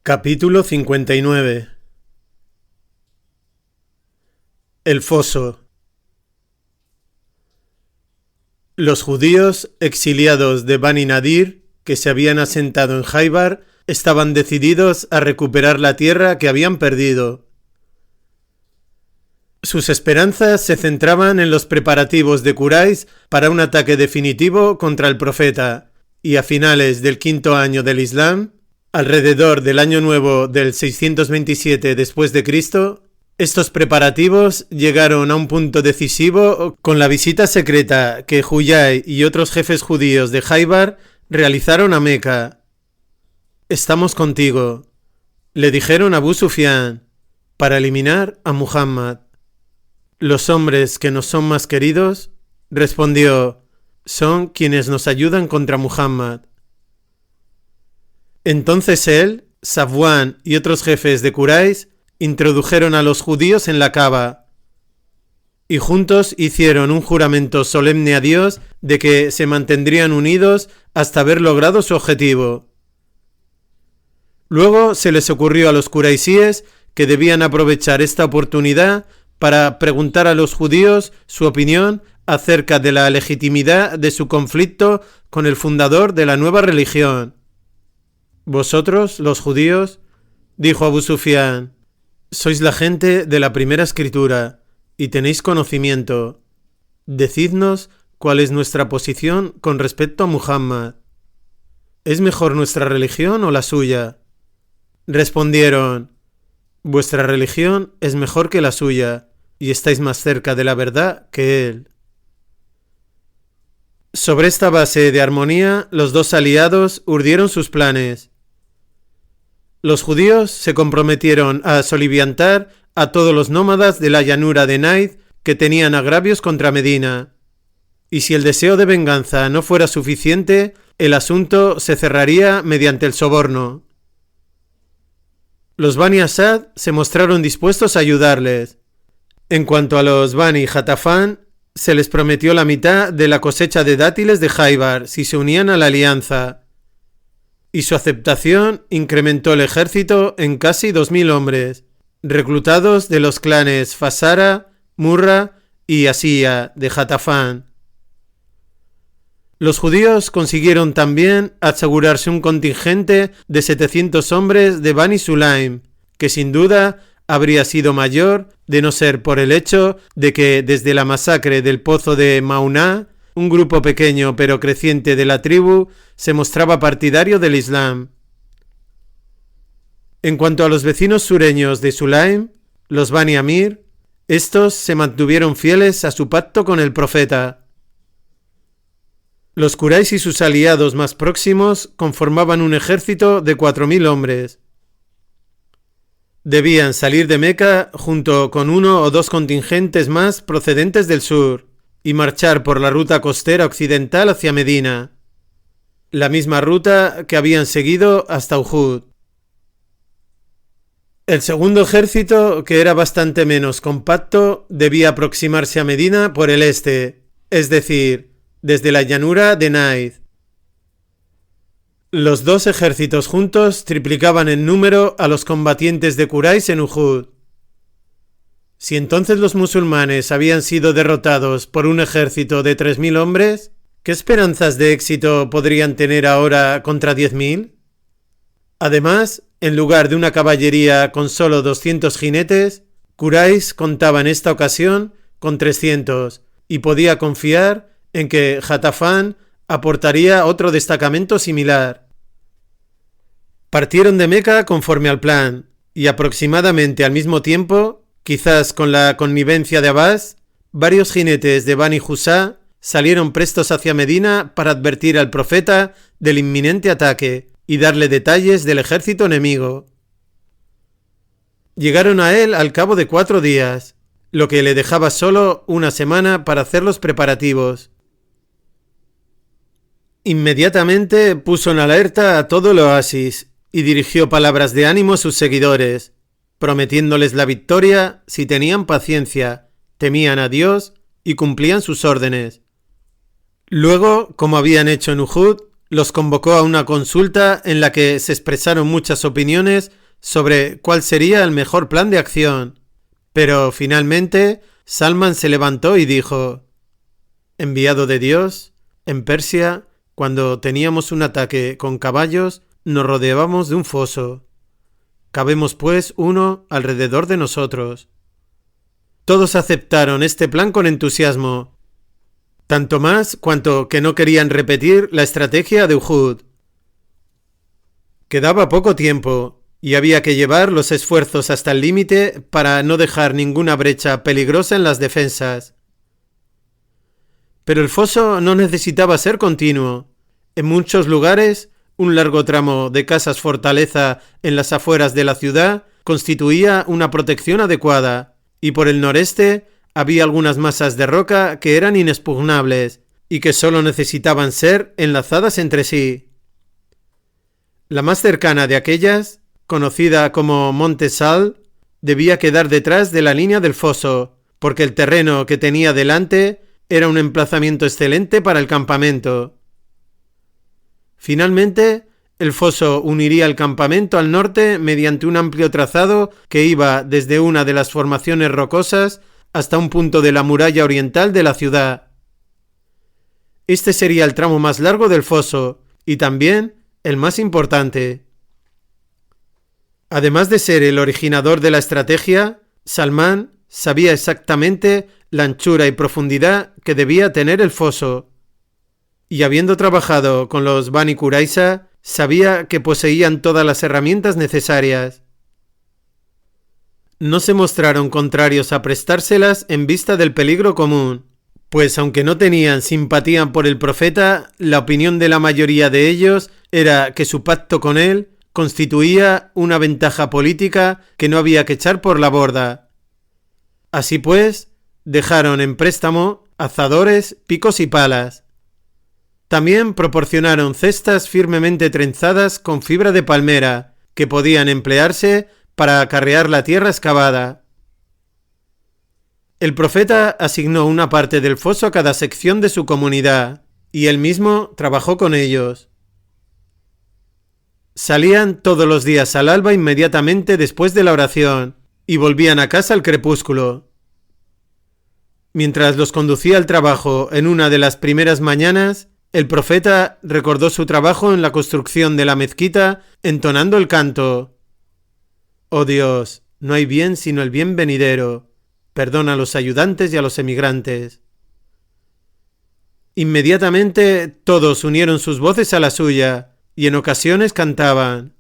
Capítulo 59. El foso. Los judíos exiliados de Bani Nadir, que se habían asentado en Jaibar, estaban decididos a recuperar la tierra que habían perdido. Sus esperanzas se centraban en los preparativos de Quraysh para un ataque definitivo contra el profeta, y a finales del quinto año del Islam, alrededor del año nuevo del 627 después de Cristo, estos preparativos llegaron a un punto decisivo con la visita secreta que Huyay y otros jefes judíos de Jaibar realizaron a Meca. «Estamos contigo», le dijeron a Abu Sufyan, para eliminar a Muhammad. «Los hombres que nos son más queridos», respondió, «son quienes nos ayudan contra Muhammad». Entonces él, Safwan y otros jefes de Quraysh introdujeron a los judíos en la Kaaba y juntos hicieron un juramento solemne a Dios de que se mantendrían unidos hasta haber logrado su objetivo. Luego se les ocurrió a los quraisíes que debían aprovechar esta oportunidad para preguntar a los judíos su opinión acerca de la legitimidad de su conflicto con el fundador de la nueva religión. «Vosotros, los judíos», dijo Abu Sufyan, «sois la gente de la primera escritura y tenéis conocimiento. Decidnos cuál es nuestra posición con respecto a Muhammad. ¿Es mejor nuestra religión o la suya?» Respondieron, «Vuestra religión es mejor que la suya y estáis más cerca de la verdad que él». Sobre esta base de armonía, los dos aliados urdieron sus planes. Los judíos se comprometieron a soliviantar a todos los nómadas de la llanura de Najd que tenían agravios contra Medina. Y si el deseo de venganza no fuera suficiente, el asunto se cerraría mediante el soborno. Los Bani Asad se mostraron dispuestos a ayudarles. En cuanto a los Bani Ghatafán, se les prometió la mitad de la cosecha de dátiles de Jaibar si se unían a la alianza. Y su aceptación incrementó el ejército en casi 2000 hombres, reclutados de los clanes Fasara, Murra y Asía de Ghatafán. Los judíos consiguieron también asegurarse un contingente de 700 hombres de Bani Sulaim, que sin duda habría sido mayor de no ser por el hecho de que desde la masacre del pozo de Mauná, un grupo pequeño pero creciente de la tribu se mostraba partidario del Islam. En cuanto a los vecinos sureños de Sulaim, los Bani Amir, estos se mantuvieron fieles a su pacto con el profeta. Los Quraysh y sus aliados más próximos conformaban un ejército de 4000 hombres. Debían salir de Meca junto con uno o dos contingentes más procedentes del sur y marchar por la ruta costera occidental hacia Medina, la misma ruta que habían seguido hasta Uhud. El segundo ejército, que era bastante menos compacto, debía aproximarse a Medina por el este, es decir, desde la llanura de Najd. Los dos ejércitos juntos triplicaban en número a los combatientes de Quraysh en Uhud. Si entonces los musulmanes habían sido derrotados por un ejército de 3000 hombres, ¿qué esperanzas de éxito podrían tener ahora contra 10.000? Además, en lugar de una caballería con solo 200 jinetes, Quraysh contaba en esta ocasión con 300 y podía confiar en que Ghatafán aportaría otro destacamento similar. Partieron de Meca conforme al plan y aproximadamente al mismo tiempo, quizás con la connivencia de Abbas, varios jinetes de Bani Jusá salieron prestos hacia Medina para advertir al profeta del inminente ataque y darle detalles del ejército enemigo. Llegaron a él al cabo de 4 días, lo que le dejaba solo una semana para hacer los preparativos. Inmediatamente puso en alerta a todo el oasis y dirigió palabras de ánimo a sus seguidores, prometiéndoles la victoria si tenían paciencia, temían a Dios y cumplían sus órdenes. Luego, como habían hecho en Uhud, los convocó a una consulta en la que se expresaron muchas opiniones sobre cuál sería el mejor plan de acción. Pero finalmente Salman se levantó y dijo: enviado de Dios, en Persia, cuando teníamos un ataque con caballos, nos rodeábamos de un foso. Cabemos pues uno alrededor de nosotros. Todos aceptaron este plan con entusiasmo, tanto más cuanto que no querían repetir la estrategia de Uhud. Quedaba poco tiempo y había que llevar los esfuerzos hasta el límite para no dejar ninguna brecha peligrosa en las defensas. Pero el foso no necesitaba ser continuo. En muchos lugares, un largo tramo de casas fortaleza en las afueras de la ciudad constituía una protección adecuada, y por el noreste había algunas masas de roca que eran inexpugnables y que solo necesitaban ser enlazadas entre sí. La más cercana de aquellas, conocida como Monte Sal, debía quedar detrás de la línea del foso, porque el terreno que tenía delante era un emplazamiento excelente para el campamento. Finalmente, el foso uniría el campamento al norte mediante un amplio trazado que iba desde una de las formaciones rocosas hasta un punto de la muralla oriental de la ciudad. Este sería el tramo más largo del foso y también el más importante. Además de ser el originador de la estrategia, Salman sabía exactamente la anchura y profundidad que debía tener el foso. Y habiendo trabajado con los Bani Qurayza, sabía que poseían todas las herramientas necesarias. No se mostraron contrarios a prestárselas en vista del peligro común, pues aunque no tenían simpatía por el profeta, la opinión de la mayoría de ellos era que su pacto con él constituía una ventaja política que no había que echar por la borda. Así pues, dejaron en préstamo azadores, picos y palas. También proporcionaron cestas firmemente trenzadas con fibra de palmera, que podían emplearse para acarrear la tierra excavada. El profeta asignó una parte del foso a cada sección de su comunidad, y él mismo trabajó con ellos. Salían todos los días al alba inmediatamente después de la oración, y volvían a casa al crepúsculo. Mientras los conducía al trabajo en una de las primeras mañanas, el profeta recordó su trabajo en la construcción de la mezquita entonando el canto: «Oh Dios, no hay bien sino el bien venidero. Perdona a los ayudantes y a los emigrantes». Inmediatamente todos unieron sus voces a la suya y en ocasiones cantaban: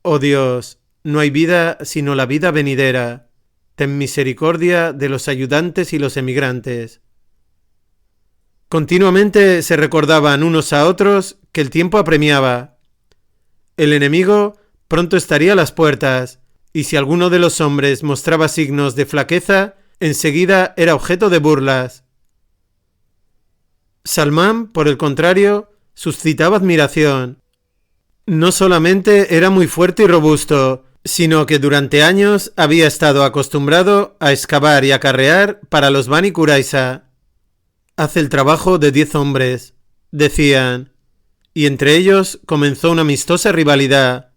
«Oh Dios, no hay vida sino la vida venidera. Ten misericordia de los ayudantes y los emigrantes». Continuamente se recordaban unos a otros que el tiempo apremiaba. El enemigo pronto estaría a las puertas, y si alguno de los hombres mostraba signos de flaqueza, enseguida era objeto de burlas. Salman, por el contrario, suscitaba admiración. No solamente era muy fuerte y robusto, sino que durante años había estado acostumbrado a excavar y acarrear para los Bani Qurayza. «Hace el trabajo de 10 hombres», decían, y entre ellos comenzó una amistosa rivalidad.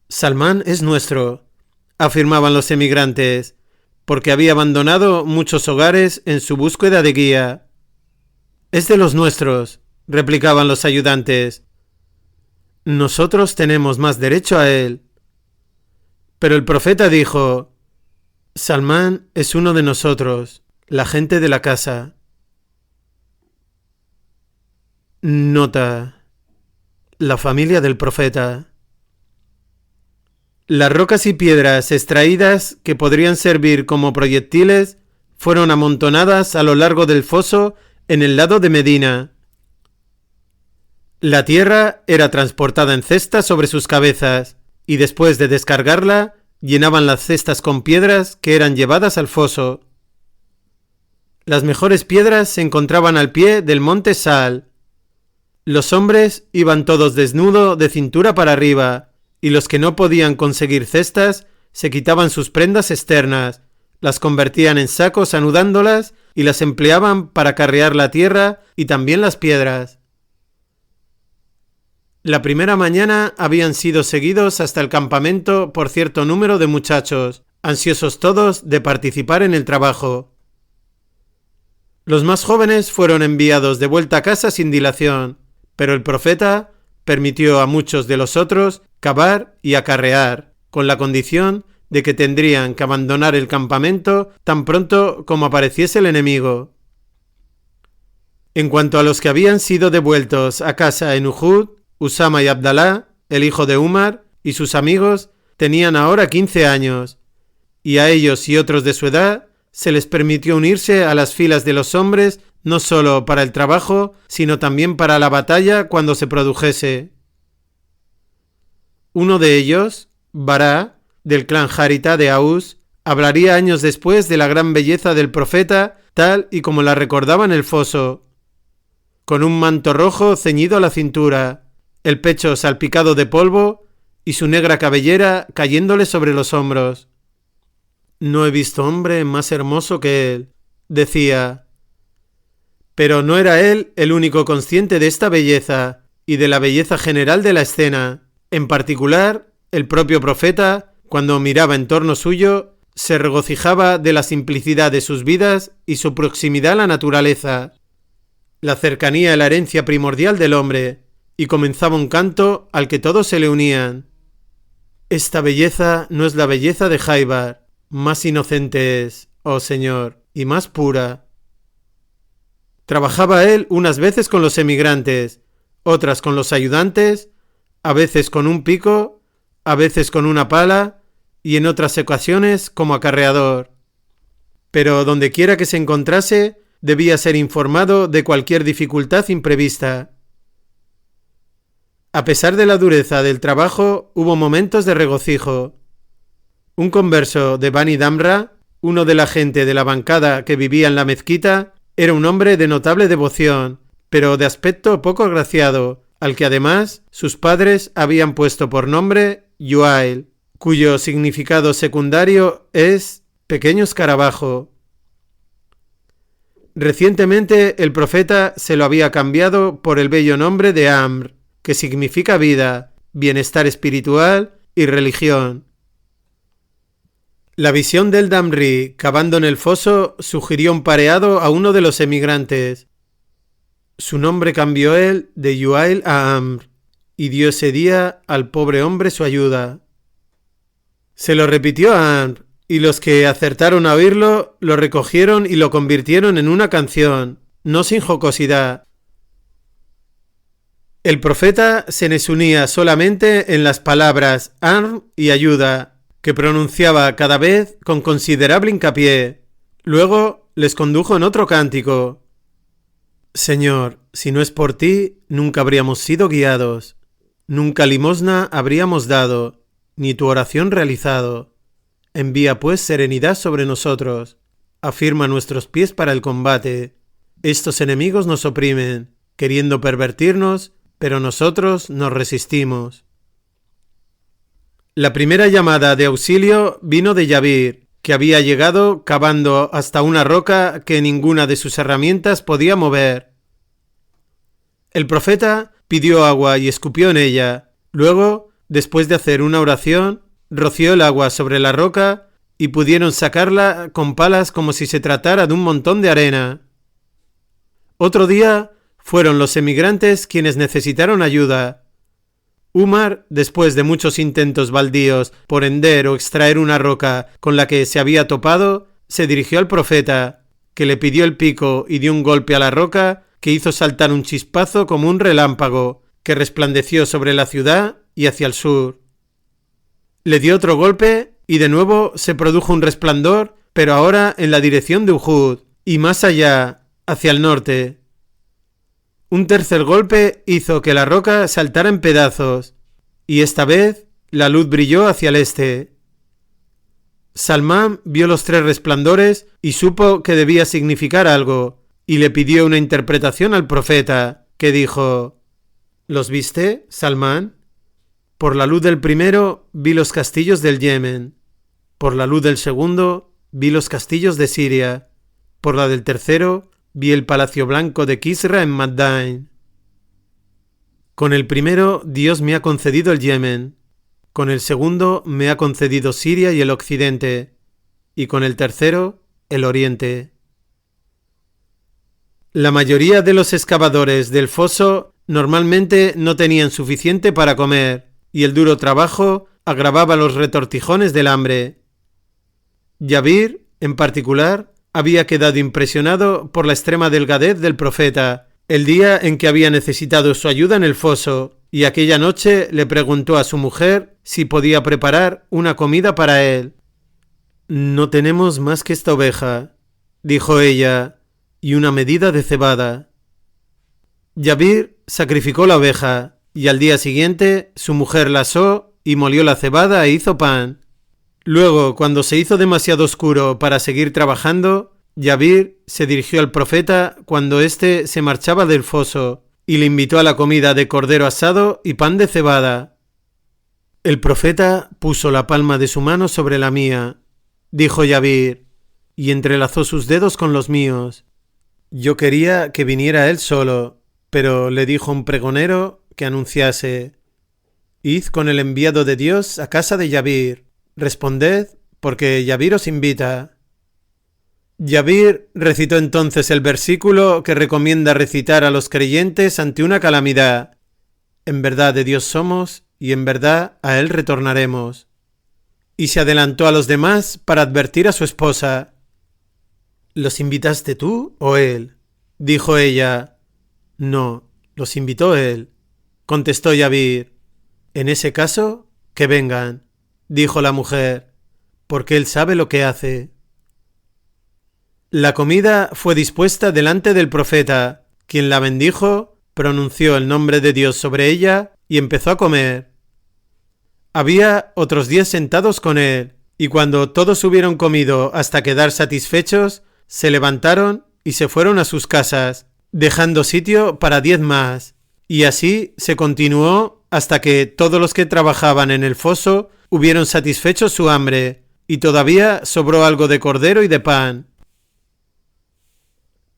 «Salman es nuestro», afirmaban los emigrantes, porque había abandonado muchos hogares en su búsqueda de guía. «Es de los nuestros», replicaban los ayudantes. «Nosotros tenemos más derecho a él». Pero el profeta dijo: «Salman es uno de nosotros, la gente de la casa». Nota: la familia del profeta. Las rocas y piedras extraídas que podrían servir como proyectiles fueron amontonadas a lo largo del foso en el lado de Medina. La tierra era transportada en cestas sobre sus cabezas y después de descargarla llenaban las cestas con piedras que eran llevadas al foso. Las mejores piedras se encontraban al pie del monte Sal. Los hombres iban todos desnudos de cintura para arriba, y los que no podían conseguir cestas se quitaban sus prendas externas, las convertían en sacos anudándolas y las empleaban para carrear la tierra y también las piedras. La primera mañana habían sido seguidos hasta el campamento por cierto número de muchachos, ansiosos todos de participar en el trabajo. Los más jóvenes fueron enviados de vuelta a casa sin dilación, pero el profeta permitió a muchos de los otros cavar y acarrear, con la condición de que tendrían que abandonar el campamento tan pronto como apareciese el enemigo. En cuanto a los que habían sido devueltos a casa en Uhud, Usama y Abdalá, el hijo de Umar, y sus amigos, tenían ahora 15 años, y a ellos y otros de su edad se les permitió unirse a las filas de los hombres no solo para el trabajo, sino también para la batalla cuando se produjese. Uno de ellos, Bará, del clan Jarita de Aus, hablaría años después de la gran belleza del profeta, tal y como la recordaba en el foso, con un manto rojo ceñido a la cintura, el pecho salpicado de polvo y su negra cabellera cayéndole sobre los hombros. No he visto hombre más hermoso que él, decía. Pero no era él el único consciente de esta belleza y de la belleza general de la escena. En particular, el propio profeta, cuando miraba en torno suyo, se regocijaba de la simplicidad de sus vidas y su proximidad a la naturaleza, la cercanía a la herencia primordial del hombre, y comenzaba un canto al que todos se le unían. Esta belleza no es la belleza de Jaibar, más inocente es, oh Señor, y más pura. Trabajaba él unas veces con los emigrantes, otras con los ayudantes, a veces con un pico, a veces con una pala y en otras ocasiones como acarreador. Pero donde quiera que se encontrase, debía ser informado de cualquier dificultad imprevista. A pesar de la dureza del trabajo, hubo momentos de regocijo. Un converso de Bani Damra, uno de la gente de la bancada que vivía en la mezquita, era un hombre de notable devoción, pero de aspecto poco agraciado, al que además sus padres habían puesto por nombre Yuail, cuyo significado secundario es pequeño escarabajo. Recientemente el profeta se lo había cambiado por el bello nombre de Amr, que significa vida, bienestar espiritual y religión. La visión del Damri cavando en el foso sugirió un pareado a uno de los emigrantes. Su nombre cambió él de Yuail a Amr, y dio ese día al pobre hombre su ayuda. Se lo repitió a Amr, y los que acertaron a oírlo lo recogieron y lo convirtieron en una canción, no sin jocosidad. El profeta se les unía solamente en las palabras Amr y ayuda, que pronunciaba cada vez con considerable hincapié. Luego les condujo en otro cántico. Señor, si no es por ti, nunca habríamos sido guiados, nunca limosna habríamos dado, ni tu oración realizado. Envía pues serenidad sobre nosotros, afirma nuestros pies para el combate. Estos enemigos nos oprimen, queriendo pervertirnos, pero nosotros nos resistimos. La primera llamada de auxilio vino de Yabir, que había llegado cavando hasta una roca que ninguna de sus herramientas podía mover. El profeta pidió agua y escupió en ella. Luego, después de hacer una oración, roció el agua sobre la roca y pudieron sacarla con palas como si se tratara de un montón de arena. Otro día fueron los emigrantes quienes necesitaron ayuda. Umar, después de muchos intentos baldíos por hender o extraer una roca con la que se había topado, se dirigió al profeta, que le pidió el pico y dio un golpe a la roca que hizo saltar un chispazo como un relámpago, que resplandeció sobre la ciudad y hacia el sur. Le dio otro golpe y de nuevo se produjo un resplandor, pero ahora en la dirección de Uhud y más allá, hacia el norte. Un tercer golpe hizo que la roca saltara en pedazos, y esta vez la luz brilló hacia el este. Salmán vio los tres resplandores y supo que debía significar algo, y le pidió una interpretación al profeta, que dijo: ¿Los viste, Salmán? Por la luz del primero vi los castillos del Yemen, por la luz del segundo vi los castillos de Siria, por la del 3 vi el palacio blanco de Kisra en Maddain. Con el primero Dios me ha concedido el Yemen, con el segundo me ha concedido Siria y el occidente, y con el tercero el oriente. La mayoría de los excavadores del foso normalmente no tenían suficiente para comer, y el duro trabajo agravaba los retortijones del hambre. Jabir, en particular, había quedado impresionado por la extrema delgadez del profeta el día en que había necesitado su ayuda en el foso, y aquella noche le preguntó a su mujer si podía preparar una comida para él. «No tenemos más que esta oveja», dijo ella, «y una medida de cebada». Jabir sacrificó la oveja, y al día siguiente su mujer la asó y molió la cebada e hizo pan. Luego, cuando se hizo demasiado oscuro para seguir trabajando, Jabir se dirigió al profeta cuando éste se marchaba del foso y le invitó a la comida de cordero asado y pan de cebada. El profeta puso la palma de su mano sobre la mía, dijo Jabir, y entrelazó sus dedos con los míos. Yo quería que viniera él solo, pero le dijo un pregonero que anunciase: «Id con el enviado de Dios a casa de Jabir. Responded, porque Jabir os invita». Jabir recitó entonces el versículo que recomienda recitar a los creyentes ante una calamidad: «En verdad de Dios somos, y en verdad a él retornaremos». Y se adelantó a los demás para advertir a su esposa. «¿Los invitaste tú o él?», dijo ella. «No, los invitó él», contestó Jabir. «En ese caso, que vengan», dijo la mujer, «porque él sabe lo que hace». La comida fue dispuesta delante del profeta, quien la bendijo, pronunció el nombre de Dios sobre ella y empezó a comer. Había otros 10 sentados con él, y cuando todos hubieron comido hasta quedar satisfechos, se levantaron y se fueron a sus casas, dejando sitio para 10 más, y así se continuó hasta que todos los que trabajaban en el foso hubieron satisfecho su hambre, y todavía sobró algo de cordero y de pan.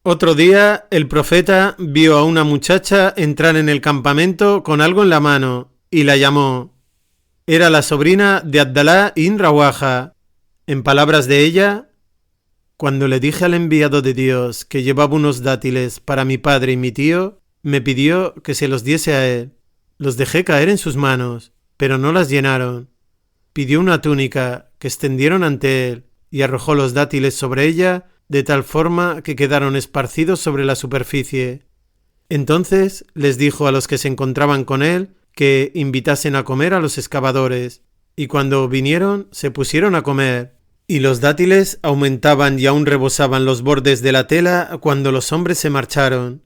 Otro día el profeta vio a una muchacha entrar en el campamento con algo en la mano y la llamó. Era la sobrina de Abdalá ibn Rawaha. En palabras de ella: «Cuando le dije al enviado de Dios que llevaba unos dátiles para mi padre y mi tío, me pidió que se los diese a él. Los dejé caer en sus manos, pero no las llenaron. Pidió una túnica que extendieron ante él y arrojó los dátiles sobre ella de tal forma que quedaron esparcidos sobre la superficie. Entonces les dijo a los que se encontraban con él que invitasen a comer a los excavadores, y cuando vinieron se pusieron a comer, y los dátiles aumentaban y aún rebosaban los bordes de la tela cuando los hombres se marcharon.